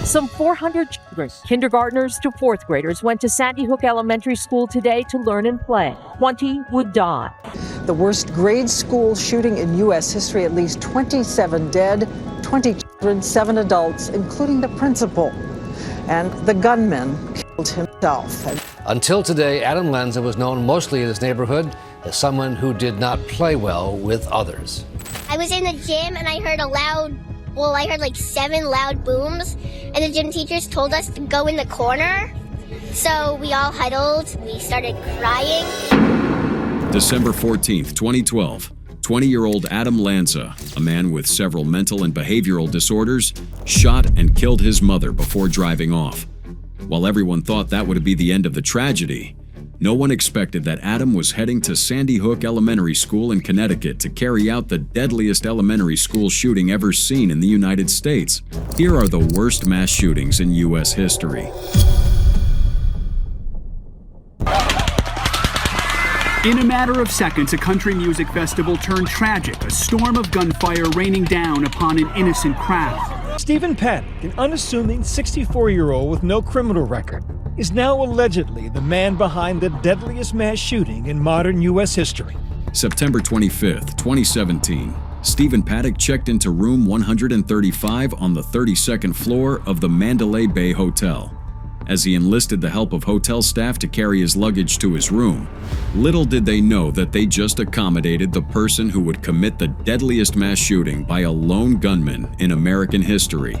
Some 400 children, kindergartners to fourth graders, went to Sandy Hook Elementary School today to learn and play. 20 would die. The worst grade school shooting in U.S. history, at least 27 dead, 20 children, 7 adults, including the principal. And the gunman killed himself. Until today, Adam Lanza was known mostly in his neighborhood as someone who did not play well with others. I was in the gym and I heard I heard like 7 loud booms, and the gym teachers told us to go in the corner. So we all huddled, we started crying. December 14th, 2012, 20-year-old Adam Lanza, a man with several mental and behavioral disorders, shot and killed his mother before driving off. While everyone thought that would be the end of the tragedy, no one expected that Adam was heading to Sandy Hook Elementary School in Connecticut to carry out the deadliest elementary school shooting ever seen in the United States. Here are the worst mass shootings in U.S. history. In a matter of seconds, a country music festival turned tragic, a storm of gunfire raining down upon an innocent crowd. Stephen Paddock, an unassuming 64-year-old with no criminal record, is now allegedly the man behind the deadliest mass shooting in modern U.S. history. September 25th, 2017, Stephen Paddock checked into room 135 on the 32nd floor of the Mandalay Bay Hotel. As he enlisted the help of hotel staff to carry his luggage to his room, little did they know that they just accommodated the person who would commit the deadliest mass shooting by a lone gunman in American history.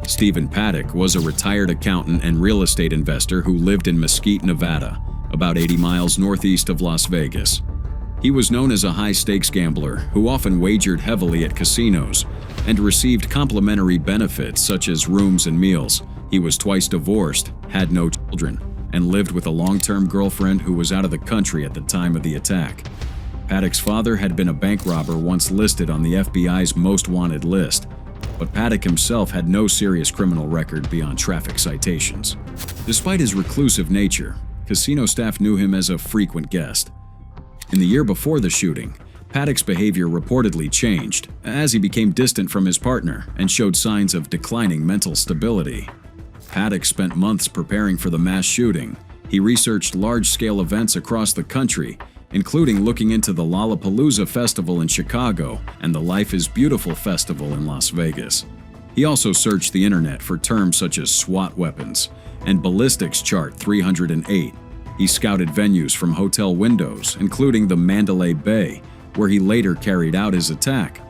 Stephen Paddock was a retired accountant and real estate investor who lived in Mesquite, Nevada, about 80 miles northeast of Las Vegas. He was known as a high-stakes gambler who often wagered heavily at casinos and received complimentary benefits such as rooms and meals. He was twice divorced, had no children, and lived with a long-term girlfriend who was out of the country at the time of the attack. Paddock's father had been a bank robber once listed on the FBI's most wanted list, but Paddock himself had no serious criminal record beyond traffic citations. Despite his reclusive nature, casino staff knew him as a frequent guest. In the year before the shooting, Paddock's behavior reportedly changed as he became distant from his partner and showed signs of declining mental stability. Paddock spent months preparing for the mass shooting. He researched large-scale events across the country, including looking into the Lollapalooza Festival in Chicago and the Life is Beautiful Festival in Las Vegas. He also searched the internet for terms such as SWAT weapons and ballistics chart 308. He scouted venues from hotel windows, including the Mandalay Bay, where he later carried out his attack.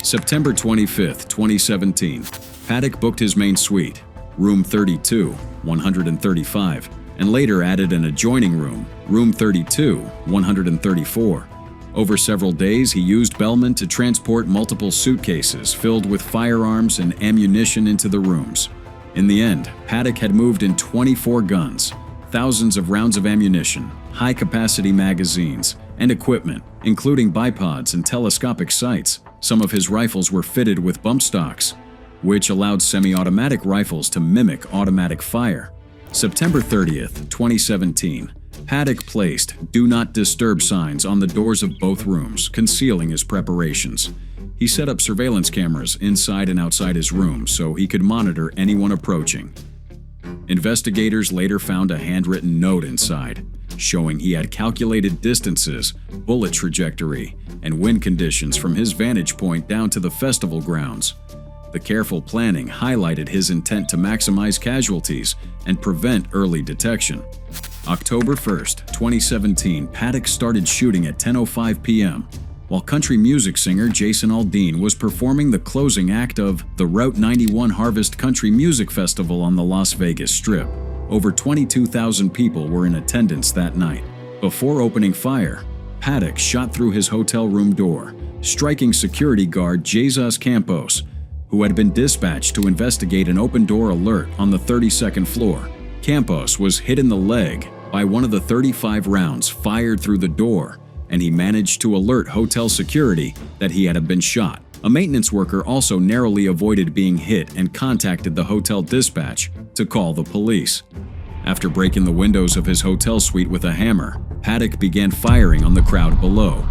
September 25th, 2017, Paddock booked his main suite, room 32, 135, and later added an adjoining room, room 32, 134. Over several days, he used bellmen to transport multiple suitcases filled with firearms and ammunition into the rooms. In the end, Paddock had moved in 24 guns, thousands of rounds of ammunition, high-capacity magazines, and equipment, including bipods and telescopic sights. Some of his rifles were fitted with bump stocks, which allowed semi-automatic rifles to mimic automatic fire. September 30th, 2017, Paddock placed "Do Not Disturb" signs on the doors of both rooms, concealing his preparations. He set up surveillance cameras inside and outside his room so he could monitor anyone approaching. Investigators later found a handwritten note inside, showing he had calculated distances, bullet trajectory, and wind conditions from his vantage point down to the festival grounds. The careful planning highlighted his intent to maximize casualties and prevent early detection. October 1st, 2017, Paddock started shooting at 10:05 p.m. while country music singer Jason Aldean was performing the closing act of the Route 91 Harvest Country Music Festival on the Las Vegas Strip. Over 22,000 people were in attendance that night. Before opening fire, Paddock shot through his hotel room door, striking security guard Jesus Campos, who had been dispatched to investigate an open-door alert on the 32nd floor. Campos was hit in the leg by one of the 35 rounds fired through the door, and he managed to alert hotel security that he had been shot. A maintenance worker also narrowly avoided being hit and contacted the hotel dispatch to call the police. After breaking the windows of his hotel suite with a hammer, Paddock began firing on the crowd below.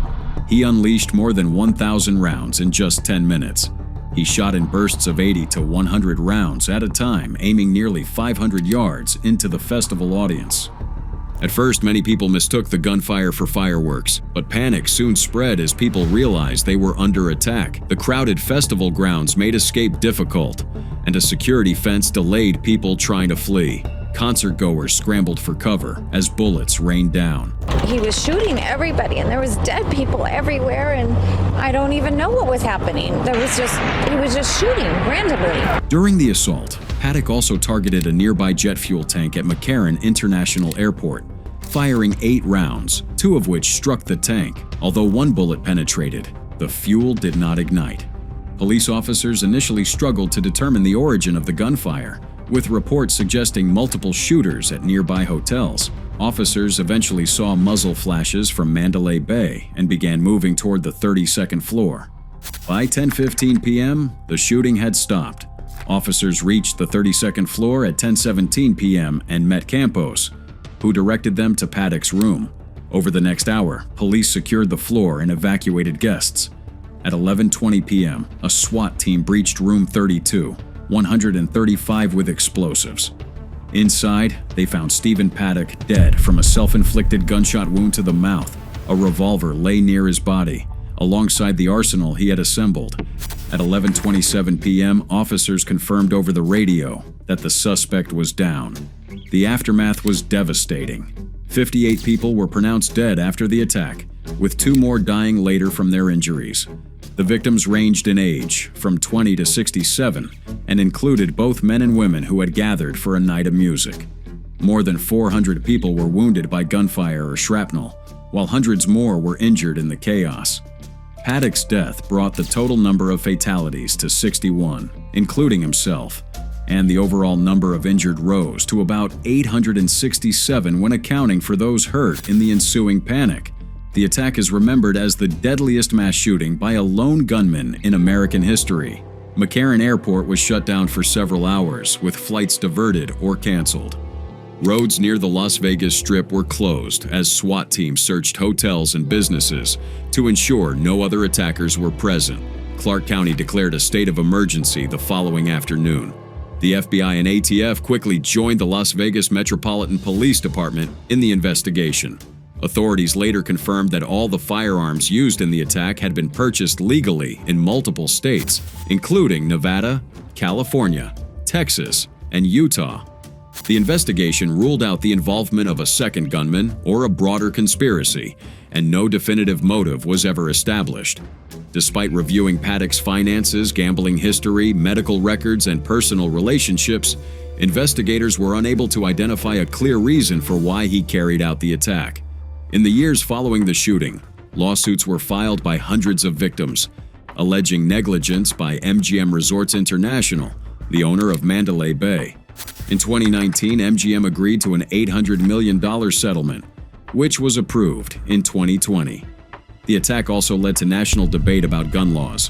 He unleashed more than 1,000 rounds in just 10 minutes. He shot in bursts of 80 to 100 rounds at a time, aiming nearly 500 yards into the festival audience. At first, many people mistook the gunfire for fireworks, but panic soon spread as people realized they were under attack. The crowded festival grounds made escape difficult, and a security fence delayed people trying to flee. Concert-goers scrambled for cover as bullets rained down. He was shooting everybody, and there was dead people everywhere, and I don't even know what was happening. He was just shooting randomly. During the assault, Paddock also targeted a nearby jet fuel tank at McCarran International Airport, firing 8 rounds, 2 of which struck the tank. Although 1 bullet penetrated, the fuel did not ignite. Police officers initially struggled to determine the origin of the gunfire, with reports suggesting multiple shooters at nearby hotels. Officers eventually saw muzzle flashes from Mandalay Bay and began moving toward the 32nd floor. By 10:15 p.m., the shooting had stopped. Officers reached the 32nd floor at 10:17 p.m. and met Campos, who directed them to Paddock's room. Over the next hour, police secured the floor and evacuated guests. At 11:20 p.m., a SWAT team breached room 32, 135 with explosives. Inside, they found Stephen Paddock dead from a self-inflicted gunshot wound to the mouth. A revolver lay near his body, alongside the arsenal he had assembled. At 11:27 p.m., officers confirmed over the radio that the suspect was down. The aftermath was devastating. 58 people were pronounced dead after the attack, with 2 more dying later from their injuries. The victims ranged in age, from 20 to 67, and included both men and women who had gathered for a night of music. More than 400 people were wounded by gunfire or shrapnel, while hundreds more were injured in the chaos. Paddock's death brought the total number of fatalities to 61, including himself, and the overall number of injured rose to about 867 when accounting for those hurt in the ensuing panic. The attack is remembered as the deadliest mass shooting by a lone gunman in American history. McCarran Airport was shut down for several hours, with flights diverted or canceled. Roads near the Las Vegas Strip were closed as SWAT teams searched hotels and businesses to ensure no other attackers were present. Clark County declared a state of emergency the following afternoon. The FBI and ATF quickly joined the Las Vegas Metropolitan Police Department in the investigation. Authorities later confirmed that all the firearms used in the attack had been purchased legally in multiple states, including Nevada, California, Texas, and Utah. The investigation ruled out the involvement of a second gunman or a broader conspiracy, and no definitive motive was ever established. Despite reviewing Paddock's finances, gambling history, medical records, and personal relationships, investigators were unable to identify a clear reason for why he carried out the attack. In the years following the shooting, lawsuits were filed by hundreds of victims, alleging negligence by MGM Resorts International, the owner of Mandalay Bay. In 2019, MGM agreed to an $800 million settlement, which was approved in 2020. The attack also led to national debate about gun laws,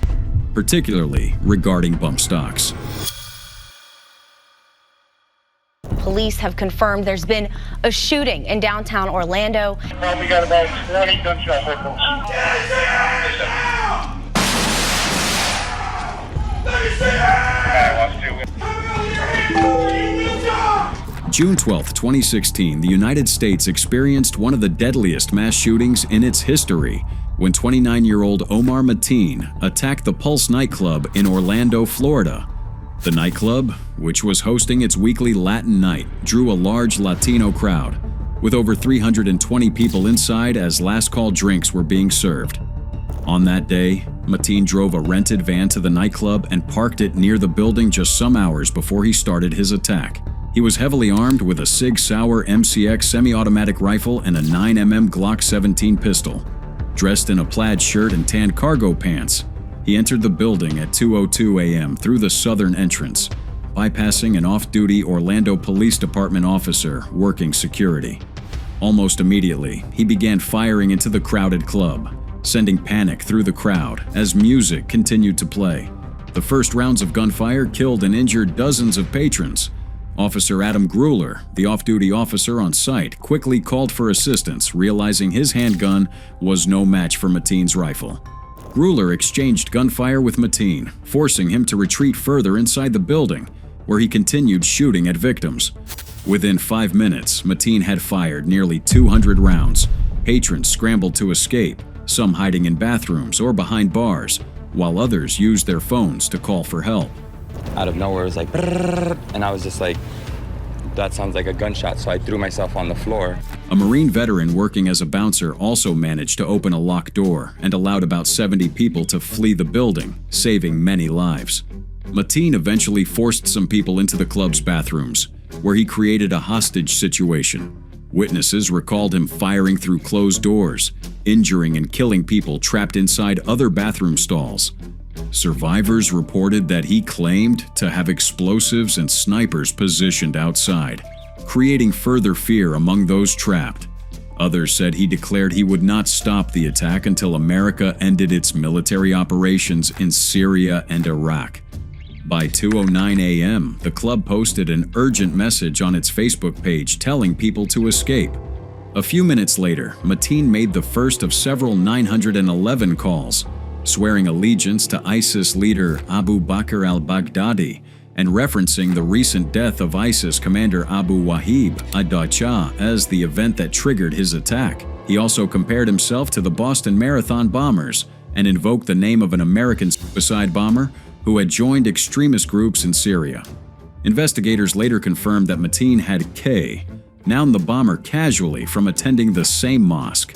particularly regarding bump stocks. Police have confirmed there's been a shooting in downtown Orlando. We got about 20 gunshot victims. June 12, 2016, the United States experienced one of the deadliest mass shootings in its history when 29-year-old Omar Mateen attacked the Pulse nightclub in Orlando, Florida. The nightclub, which was hosting its weekly Latin night, drew a large Latino crowd, with over 320 people inside as last-call drinks were being served. On that day, Mateen drove a rented van to the nightclub and parked it near the building just some hours before he started his attack. He was heavily armed with a Sig Sauer MCX semi-automatic rifle and a 9mm Glock 17 pistol. Dressed in a plaid shirt and tan cargo pants, he entered the building at 2:02 a.m. through the southern entrance, bypassing an off-duty Orlando Police Department officer working security. Almost immediately, he began firing into the crowded club, sending panic through the crowd as music continued to play. The first rounds of gunfire killed and injured dozens of patrons. Officer Adam Grueller, the off-duty officer on site, quickly called for assistance, realizing his handgun was no match for Mateen's rifle. Gruller exchanged gunfire with Mateen, forcing him to retreat further inside the building, where he continued shooting at victims. Within 5 minutes, Mateen had fired nearly 200 rounds. Patrons scrambled to escape, some hiding in bathrooms or behind bars, while others used their phones to call for help. Out of nowhere, it was like, brrr, and I was just like, that sounds like a gunshot, so I threw myself on the floor. A Marine veteran working as a bouncer also managed to open a locked door and allowed about 70 people to flee the building, saving many lives. Mateen eventually forced some people into the club's bathrooms, where he created a hostage situation. Witnesses recalled him firing through closed doors, injuring and killing people trapped inside other bathroom stalls. Survivors reported that he claimed to have explosives and snipers positioned outside, creating further fear among those trapped. Others said he declared he would not stop the attack until America ended its military operations in Syria and Iraq. By 2:09 a.m., the club posted an urgent message on its Facebook page telling people to escape. A few minutes later, Mateen made the first of several 911 calls, swearing allegiance to ISIS leader Abu Bakr al-Baghdadi and referencing the recent death of ISIS commander Abu Wahib ad-Dacha as the event that triggered his attack. He also compared himself to the Boston Marathon bombers and invoked the name of an American suicide bomber who had joined extremist groups in Syria. Investigators later confirmed that Mateen had known the bomber casually from attending the same mosque.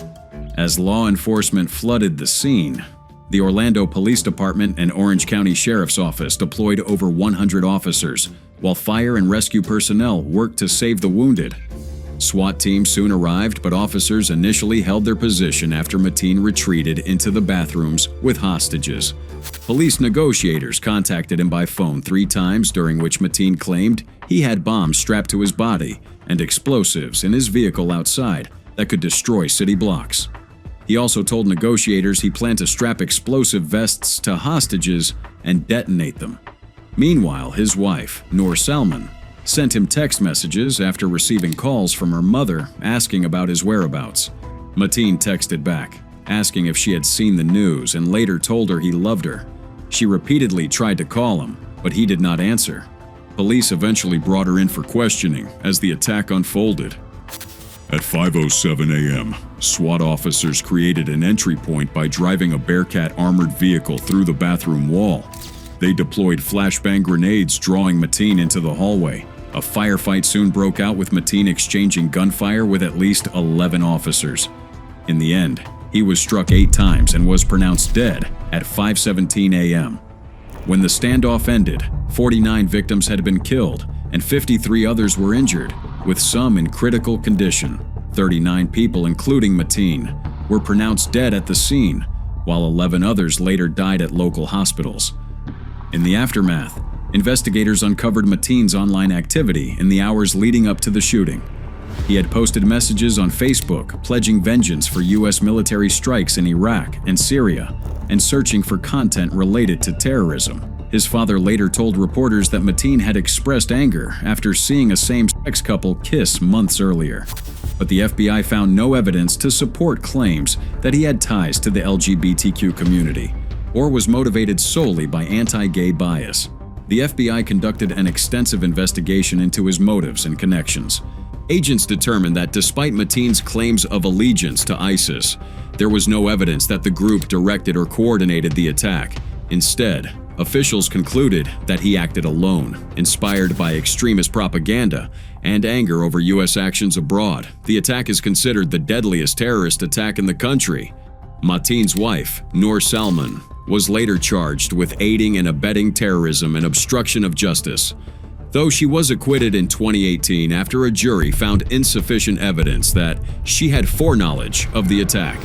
As law enforcement flooded the scene, the Orlando Police Department and Orange County Sheriff's Office deployed over 100 officers, while fire and rescue personnel worked to save the wounded. SWAT teams soon arrived, but officers initially held their position after Mateen retreated into the bathrooms with hostages. Police negotiators contacted him by phone 3 times, during which Mateen claimed he had bombs strapped to his body and explosives in his vehicle outside that could destroy city blocks. He also told negotiators he planned to strap explosive vests to hostages and detonate them. Meanwhile, his wife, Noor Salman, sent him text messages after receiving calls from her mother asking about his whereabouts. Mateen texted back, asking if she had seen the news, and later told her he loved her. She repeatedly tried to call him, but he did not answer. Police eventually brought her in for questioning as the attack unfolded. At 5:07 a.m., SWAT officers created an entry point by driving a Bearcat armored vehicle through the bathroom wall. They deployed flashbang grenades, drawing Mateen into the hallway. A firefight soon broke out, with Mateen exchanging gunfire with at least 11 officers. In the end, he was struck 8 times and was pronounced dead at 5:17 a.m. When the standoff ended, 49 victims had been killed and 53 others were injured, with some in critical condition. 39 people, including Mateen, were pronounced dead at the scene, while 11 others later died at local hospitals. In the aftermath, investigators uncovered Mateen's online activity in the hours leading up to the shooting. He had posted messages on Facebook pledging vengeance for U.S. military strikes in Iraq and Syria and searching for content related to terrorism. His father later told reporters that Mateen had expressed anger after seeing a same-sex couple kiss months earlier. But the FBI found no evidence to support claims that he had ties to the LGBTQ community or was motivated solely by anti-gay bias. The FBI conducted an extensive investigation into his motives and connections. Agents determined that despite Mateen's claims of allegiance to ISIS, there was no evidence that the group directed or coordinated the attack. Instead, officials concluded that he acted alone, inspired by extremist propaganda and anger over U.S. actions abroad. The attack is considered the deadliest terrorist attack in the country. Mateen's wife, Noor Salman, was later charged with aiding and abetting terrorism and obstruction of justice, though she was acquitted in 2018 after a jury found insufficient evidence that she had foreknowledge of the attack.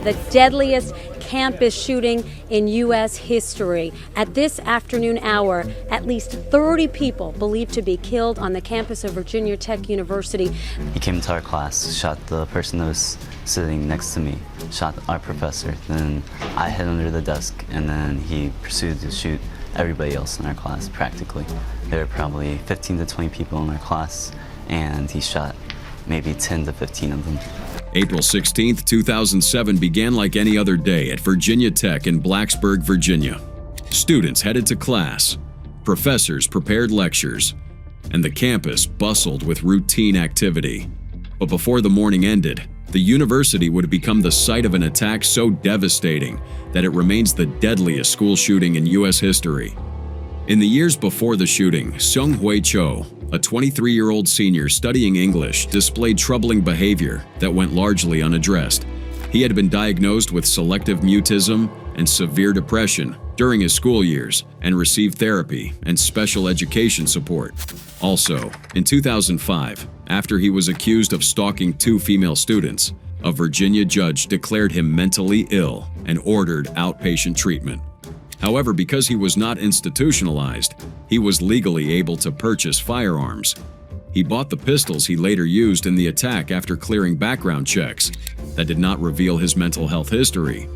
The deadliest campus shooting in U.S. history. At this afternoon hour, at least 30 people believed to be killed on the campus of Virginia Tech University. He came into our class, shot the person that was sitting next to me, shot our professor. Then I hid under the desk, and then he proceeded to shoot everybody else in our class, practically. There were probably 15 to 20 people in our class, and he shot maybe 10 to 15 of them. April 16, 2007 began like any other day at Virginia Tech in Blacksburg, Virginia. Students headed to class, professors prepared lectures, and the campus bustled with routine activity. But before the morning ended, the university would become the site of an attack so devastating that it remains the deadliest school shooting in U.S. history. In the years before the shooting, Seung-Hui Cho, a 23-year-old senior studying English, displayed troubling behavior that went largely unaddressed. He had been diagnosed with selective mutism and severe depression during his school years and received therapy and special education support. Also, in 2005, after he was accused of stalking 2 female students, a Virginia judge declared him mentally ill and ordered outpatient treatment. However, because he was not institutionalized, he was legally able to purchase firearms. He bought the pistols he later used in the attack after clearing background checks that did not reveal his mental health history.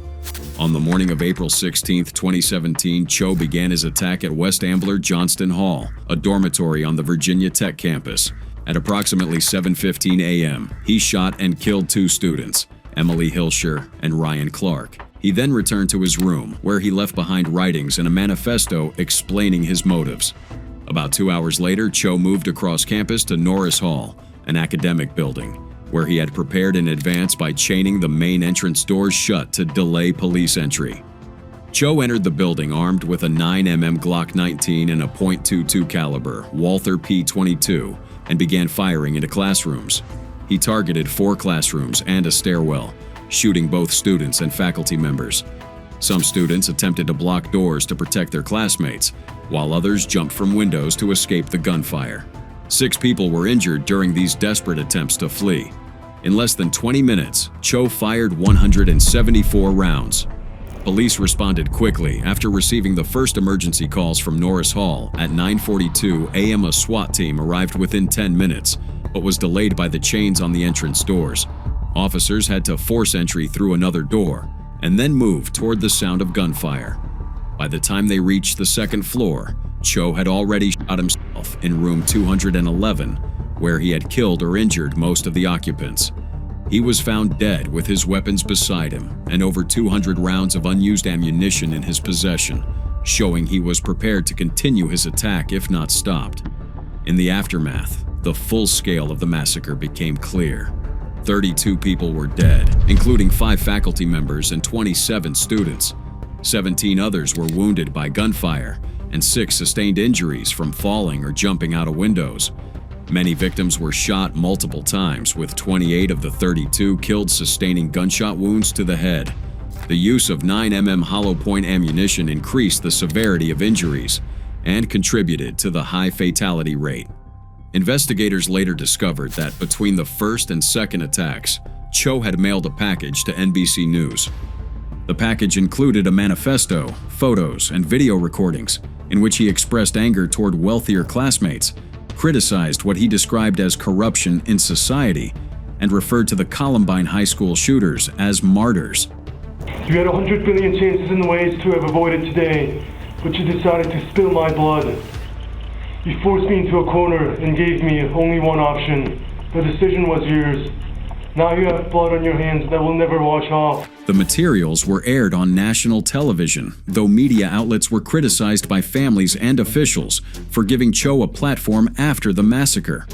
On the morning of April 16, 2017, Cho began his attack at West Ambler Johnston Hall, a dormitory on the Virginia Tech campus. At approximately 7:15 a.m., he shot and killed 2 students, Emily Hilscher and Ryan Clark. He then returned to his room, where he left behind writings and a manifesto explaining his motives. About 2 hours later, Cho moved across campus to Norris Hall, an academic building, where he had prepared in advance by chaining the main entrance doors shut to delay police entry. Cho entered the building armed with a 9mm Glock 19 and a .22 caliber Walther P22 and began firing into classrooms. He targeted 4 classrooms and a stairwell, shooting both students and faculty members. Some students attempted to block doors to protect their classmates, while others jumped from windows to escape the gunfire. 6 people were injured during these desperate attempts to flee. In less than 20 minutes, Cho fired 174 rounds. Police responded quickly after receiving the first emergency calls from Norris Hall. At 9:42 a.m., a SWAT team arrived within 10 minutes, but was delayed by the chains on the entrance doors. Officers had to force entry through another door and then move toward the sound of gunfire. By the time they reached the second floor, Cho had already shot himself in room 211, where he had killed or injured most of the occupants. He was found dead with his weapons beside him and over 200 rounds of unused ammunition in his possession, showing he was prepared to continue his attack if not stopped. In the aftermath, the full scale of the massacre became clear. 32 people were dead, including 5 faculty members and 27 students. 17 others were wounded by gunfire, and 6 sustained injuries from falling or jumping out of windows. Many victims were shot multiple times, with 28 of the 32 killed sustaining gunshot wounds to the head. The use of 9mm hollow point ammunition increased the severity of injuries and contributed to the high fatality rate. Investigators later discovered that between the first and second attacks, Cho had mailed a package to NBC News. The package included a manifesto, photos, and video recordings in which he expressed anger toward wealthier classmates, criticized what he described as corruption in society, and referred to the Columbine High School shooters as martyrs. You had 100 billion chances and ways to have avoided today, but you decided to spill my blood. You forced me into a corner and gave me only one option. The decision was yours. Now you have blood on your hands that will never wash off. The materials were aired on national television, though media outlets were criticized by families and officials for giving Cho a platform after the massacre.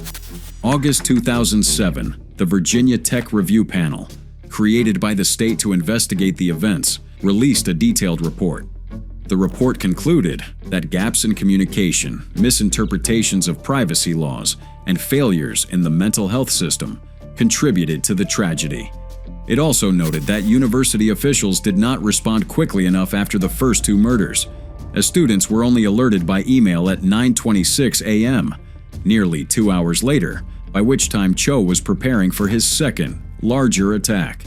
August 2007, the Virginia Tech Review Panel, created by the state to investigate the events, released a detailed report. The report concluded that gaps in communication, misinterpretations of privacy laws, and failures in the mental health system contributed to the tragedy. It also noted that university officials did not respond quickly enough after the first 2 murders, as students were only alerted by email at 9:26 a.m., nearly 2 hours later, by which time Cho was preparing for his second, larger attack.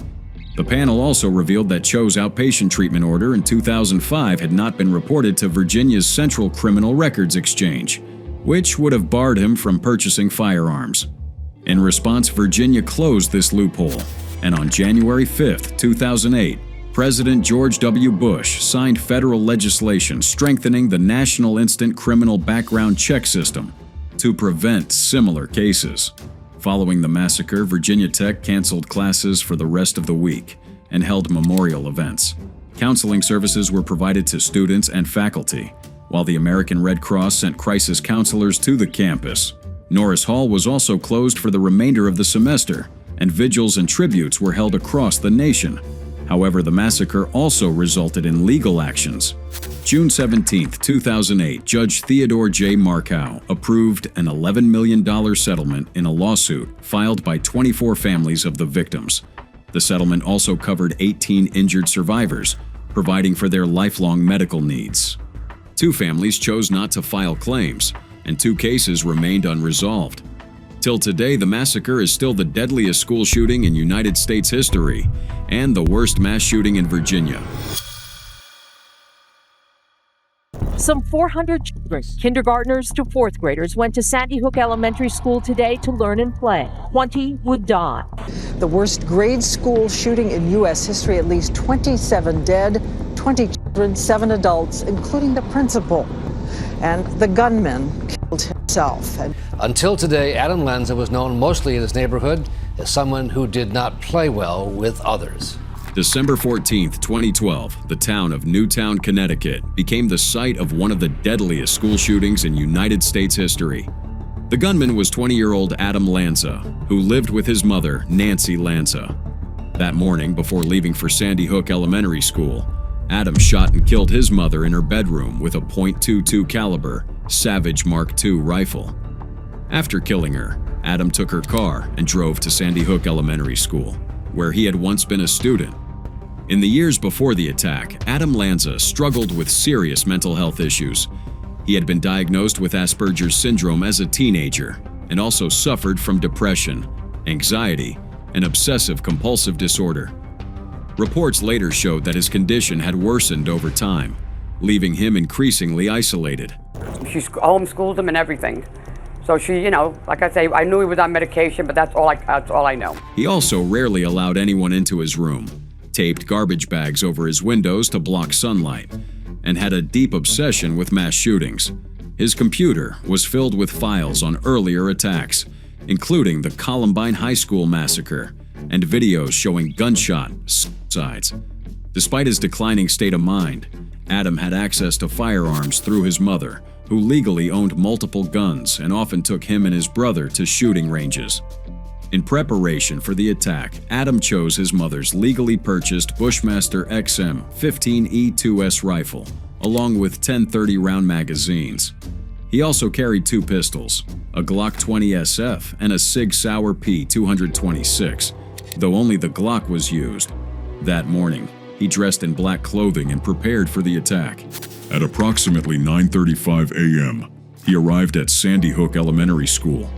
The panel also revealed that Cho's outpatient treatment order in 2005 had not been reported to Virginia's Central Criminal Records Exchange, which would have barred him from purchasing firearms. In response, Virginia closed this loophole, and on January 5, 2008, President George W. Bush signed federal legislation strengthening the National Instant Criminal Background Check System to prevent similar cases. Following the massacre, Virginia Tech canceled classes for the rest of the week and held memorial events. Counseling services were provided to students and faculty, while the American Red Cross sent crisis counselors to the campus. Norris Hall was also closed for the remainder of the semester, and vigils and tributes were held across the nation. However, the massacre also resulted in legal actions. June 17, 2008, Judge Theodore J. Markow approved an $11 million settlement in a lawsuit filed by 24 families of the victims. The settlement also covered 18 injured survivors, providing for their lifelong medical needs. 2 families chose not to file claims, and 2 cases remained unresolved. Till today, the massacre is still the deadliest school shooting in United States history and the worst mass shooting in Virginia. Some 400 children, kindergartners to 4th graders, went to Sandy Hook Elementary School today to learn and play. 20 would die. The worst grade school shooting in U.S. history, at least 27 dead, 20 children, 7 adults, including the principal. And the gunman killed himself. Until today, Adam Lanza was known mostly in his neighborhood as someone who did not play well with others. December 14, 2012, the town of Newtown, Connecticut, became the site of one of the deadliest school shootings in United States history. The gunman was 20-year-old Adam Lanza, who lived with his mother, Nancy Lanza. That morning, before leaving for Sandy Hook Elementary School, Adam shot and killed his mother in her bedroom with a .22 caliber Savage Mark II rifle. After killing her, Adam took her car and drove to Sandy Hook Elementary School, where he had once been a student. In the years before the attack, Adam Lanza struggled with serious mental health issues. He had been diagnosed with Asperger's syndrome as a teenager and also suffered from depression, anxiety, and obsessive-compulsive disorder. Reports later showed that his condition had worsened over time, leaving him increasingly isolated. She homeschooled him and everything. So she, like I say, I knew he was on medication, but that's all I know. He also rarely allowed anyone into his room, taped garbage bags over his windows to block sunlight, and had a deep obsession with mass shootings. His computer was filled with files on earlier attacks, including the Columbine High School massacre and videos showing gunshot suicides. Despite his declining state of mind, Adam had access to firearms through his mother, who legally owned multiple guns and often took him and his brother to shooting ranges. In preparation for the attack, Adam chose his mother's legally purchased Bushmaster XM 15E2S rifle, along with 10 30-round magazines. He also carried 2 pistols, a Glock 20 SF and a Sig Sauer P226, though only the Glock was used. That morning, he dressed in black clothing and prepared for the attack. At approximately 9:35 a.m., he arrived at Sandy Hook Elementary School.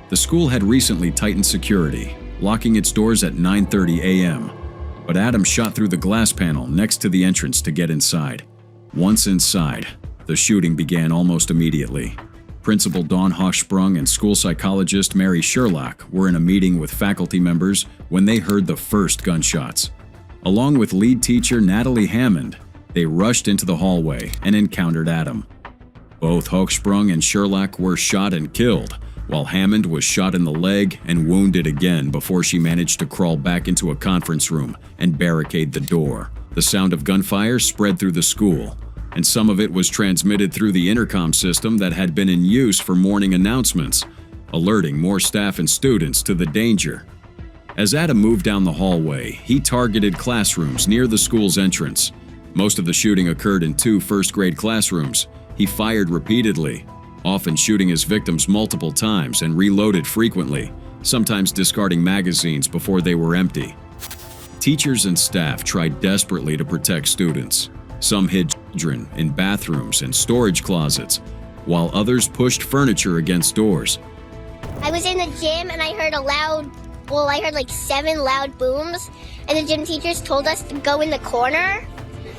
The school had recently tightened security, locking its doors at 9:30 a.m., but Adam shot through the glass panel next to the entrance to get inside. Once inside, the shooting began almost immediately. Principal Dawn Hochsprung and school psychologist Mary Sherlock were in a meeting with faculty members when they heard the first gunshots. Along with lead teacher Natalie Hammond, they rushed into the hallway and encountered Adam. Both Hochsprung and Sherlock were shot and killed, while Hammond was shot in the leg and wounded again before she managed to crawl back into a conference room and barricade the door. The sound of gunfire spread through the school, and some of it was transmitted through the intercom system that had been in use for morning announcements, alerting more staff and students to the danger. As Adam moved down the hallway, he targeted classrooms near the school's entrance. Most of the shooting occurred in 2 first-grade classrooms. He fired repeatedly, often shooting his victims multiple times and reloaded frequently, sometimes discarding magazines before they were empty. Teachers and staff tried desperately to protect students. Some hid children in bathrooms and storage closets, while others pushed furniture against doors. I was in the gym and I heard like 7 loud booms, and the gym teachers told us to go in the corner.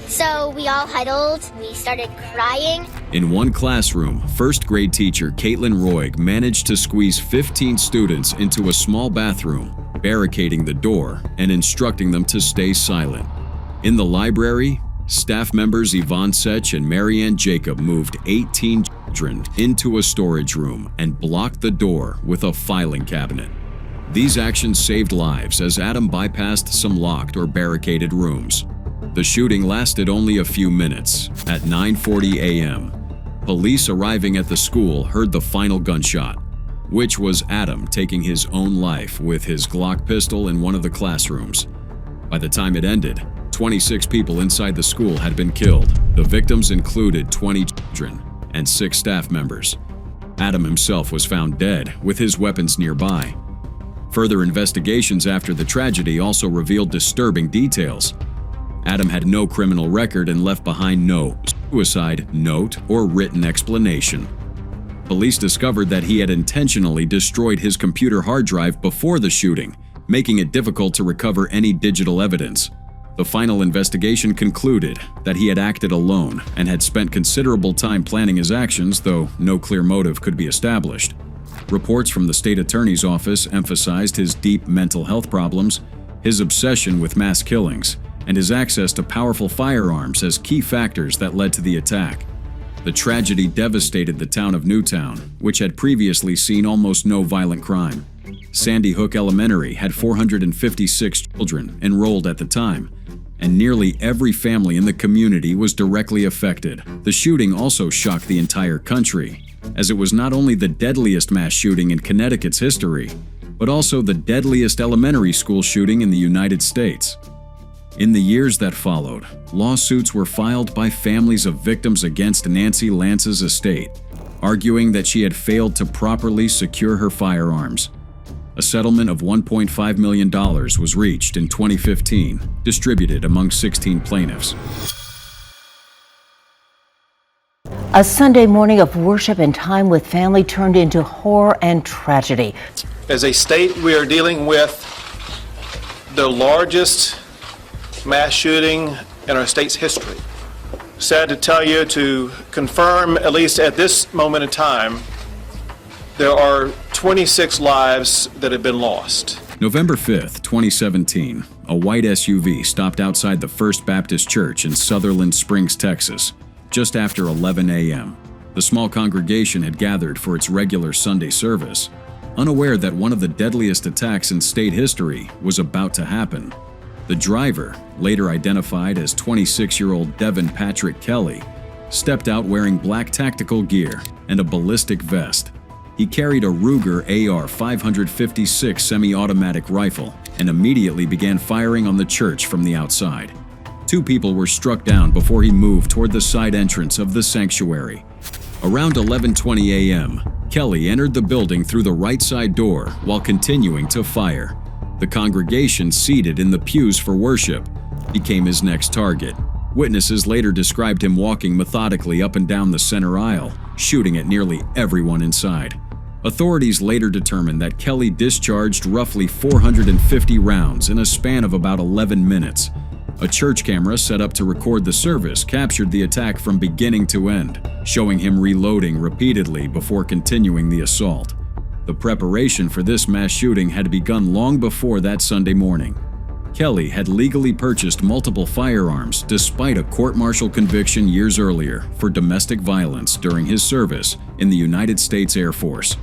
So we all huddled, we started crying. In one classroom, first-grade teacher Caitlin Roig managed to squeeze 15 students into a small bathroom, barricading the door and instructing them to stay silent. In the library, Staff members Yvonne Sech and Marianne Jacob moved 18 children into a storage room and blocked the door with a filing cabinet. These actions saved lives as Adam bypassed some locked or barricaded rooms. The shooting lasted only a few minutes. At 9:40 a.m., police arriving at the school heard the final gunshot, which was Adam taking his own life with his Glock pistol in one of the classrooms. By the time it ended, 26 people inside the school had been killed. The victims included 20 children and 6 staff members. Adam himself was found dead with his weapons nearby. Further investigations after the tragedy also revealed disturbing details. Adam had no criminal record and left behind no suicide note or written explanation. Police discovered that he had intentionally destroyed his computer hard drive before the shooting, making it difficult to recover any digital evidence. The final investigation concluded that he had acted alone and had spent considerable time planning his actions, though no clear motive could be established. Reports from the state attorney's office emphasized his deep mental health problems, his obsession with mass killings, and his access to powerful firearms as key factors that led to the attack. The tragedy devastated the town of Newtown, which had previously seen almost no violent crime. Sandy Hook Elementary had 456 children enrolled at the time, and nearly every family in the community was directly affected. The shooting also shocked the entire country, as it was not only the deadliest mass shooting in Connecticut's history, but also the deadliest elementary school shooting in the United States. In the years that followed, lawsuits were filed by families of victims against Nancy Lanza's estate, arguing that she had failed to properly secure her firearms. A settlement of $1.5 million was reached in 2015, distributed among 16 plaintiffs. A Sunday morning of worship and time with family turned into horror and tragedy. As a state, we are dealing with the largest mass shooting in our state's history. Sad to tell you, to confirm, at least at this moment in time, there are 26 lives that have been lost. November 5th, 2017, a white SUV stopped outside the First Baptist Church in Sutherland Springs, Texas, just after 11 a.m. The small congregation had gathered for its regular Sunday service, unaware that one of the deadliest attacks in state history was about to happen. The driver, later identified as 26-year-old Devin Patrick Kelly, stepped out wearing black tactical gear and a ballistic vest. He carried a Ruger AR-556 semi-automatic rifle and immediately began firing on the church from the outside. 2 people were struck down before he moved toward the side entrance of the sanctuary. Around 11:20 a.m., Kelly entered the building through the right side door while continuing to fire. The congregation seated in the pews for worship became his next target. Witnesses later described him walking methodically up and down the center aisle, shooting at nearly everyone inside. Authorities later determined that Kelly discharged roughly 450 rounds in a span of about 11 minutes. A church camera set up to record the service captured the attack from beginning to end, showing him reloading repeatedly before continuing the assault. The preparation for this mass shooting had begun long before that Sunday morning. Kelly had legally purchased multiple firearms despite a court-martial conviction years earlier for domestic violence during his service in the United States Air Force.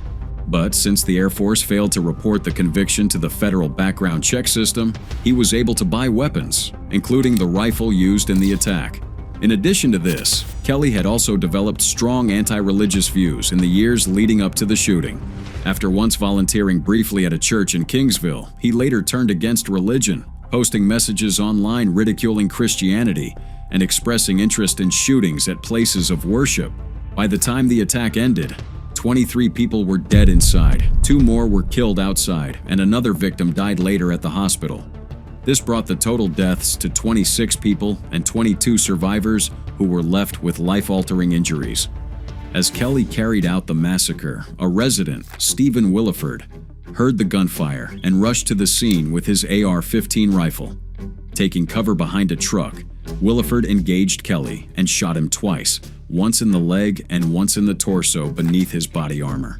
But since the Air Force failed to report the conviction to the federal background check system, he was able to buy weapons, including the rifle used in the attack. In addition to this, Kelly had also developed strong anti-religious views in the years leading up to the shooting. After once volunteering briefly at a church in Kingsville, he later turned against religion, posting messages online ridiculing Christianity and expressing interest in shootings at places of worship. By the time the attack ended, 23 people were dead inside, 2 more were killed outside, and another victim died later at the hospital. This brought the total deaths to 26 people and 22 survivors who were left with life-altering injuries. As Kelly carried out the massacre, a resident, Stephen Williford, heard the gunfire and rushed to the scene with his AR-15 rifle. Taking cover behind a truck, Williford engaged Kelly and shot him twice, once in the leg and once in the torso beneath his body armor.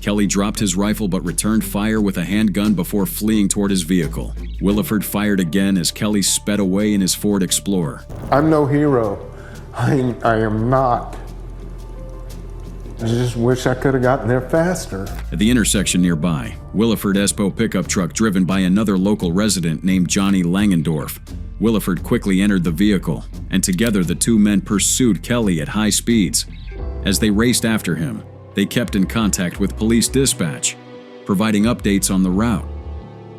Kelly dropped his rifle but returned fire with a handgun before fleeing toward his vehicle. Williford fired again as Kelly sped away in his Ford Explorer. I'm no hero. I am not. I just wish I could have gotten there faster. At the intersection nearby, Williford Espo pickup truck driven by another local resident named Johnny Langendorf. Williford quickly entered the vehicle, and together the two men pursued Kelly at high speeds. As they raced after him, they kept in contact with police dispatch, providing updates on the route.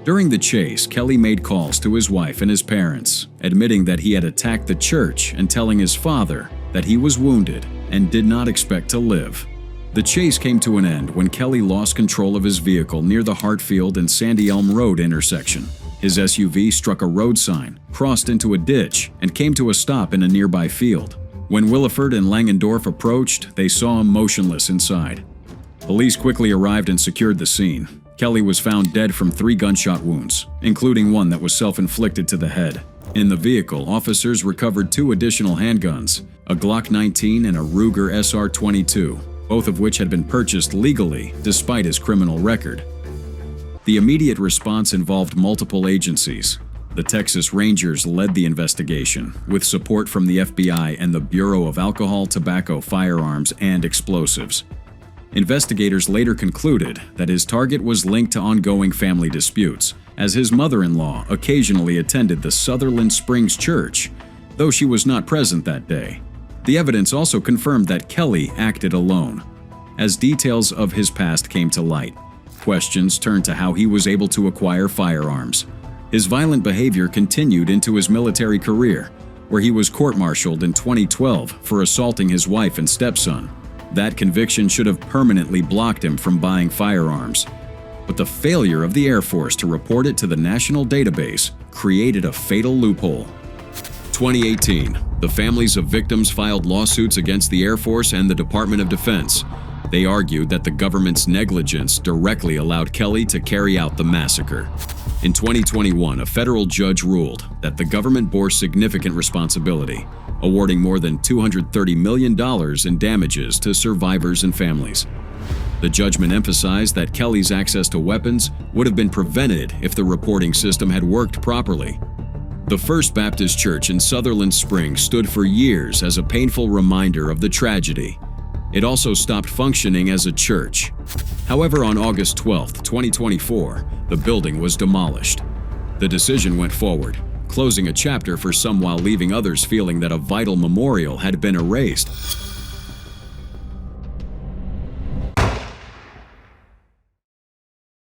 During the chase, Kelly made calls to his wife and his parents, admitting that he had attacked the church and telling his father that he was wounded and did not expect to live. The chase came to an end when Kelly lost control of his vehicle near the Hartfield and Sandy Elm Road intersection. His SUV struck a road sign, crossed into a ditch, and came to a stop in a nearby field. When Williford and Langendorf approached, they saw him motionless inside. Police quickly arrived and secured the scene. Kelly was found dead from 3 gunshot wounds, including one that was self-inflicted to the head. In the vehicle, officers recovered 2 additional handguns, a Glock 19 and a Ruger SR-22, both of which had been purchased legally despite his criminal record. The immediate response involved multiple agencies. The Texas Rangers led the investigation, with support from the FBI and the Bureau of Alcohol, Tobacco, Firearms, and Explosives. Investigators later concluded that his target was linked to ongoing family disputes, as his mother-in-law occasionally attended the Sutherland Springs church, though she was not present that day. The evidence also confirmed that Kelly acted alone. As details of his past came to light, questions turned to how he was able to acquire firearms. His violent behavior continued into his military career, where he was court-martialed in 2012 for assaulting his wife and stepson. That conviction should have permanently blocked him from buying firearms. But the failure of the Air Force to report it to the national database created a fatal loophole. 2018, the families of victims filed lawsuits against the Air Force and the Department of Defense. They argued that the government's negligence directly allowed Kelly to carry out the massacre. In 2021, a federal judge ruled that the government bore significant responsibility, awarding more than $230 million in damages to survivors and families. The judgment emphasized that Kelly's access to weapons would have been prevented if the reporting system had worked properly. The First Baptist Church in Sutherland Springs stood for years as a painful reminder of the tragedy. It also stopped functioning as a church. However, on August 12, 2024, the building was demolished. The decision went forward, closing a chapter for some while leaving others feeling that a vital memorial had been erased.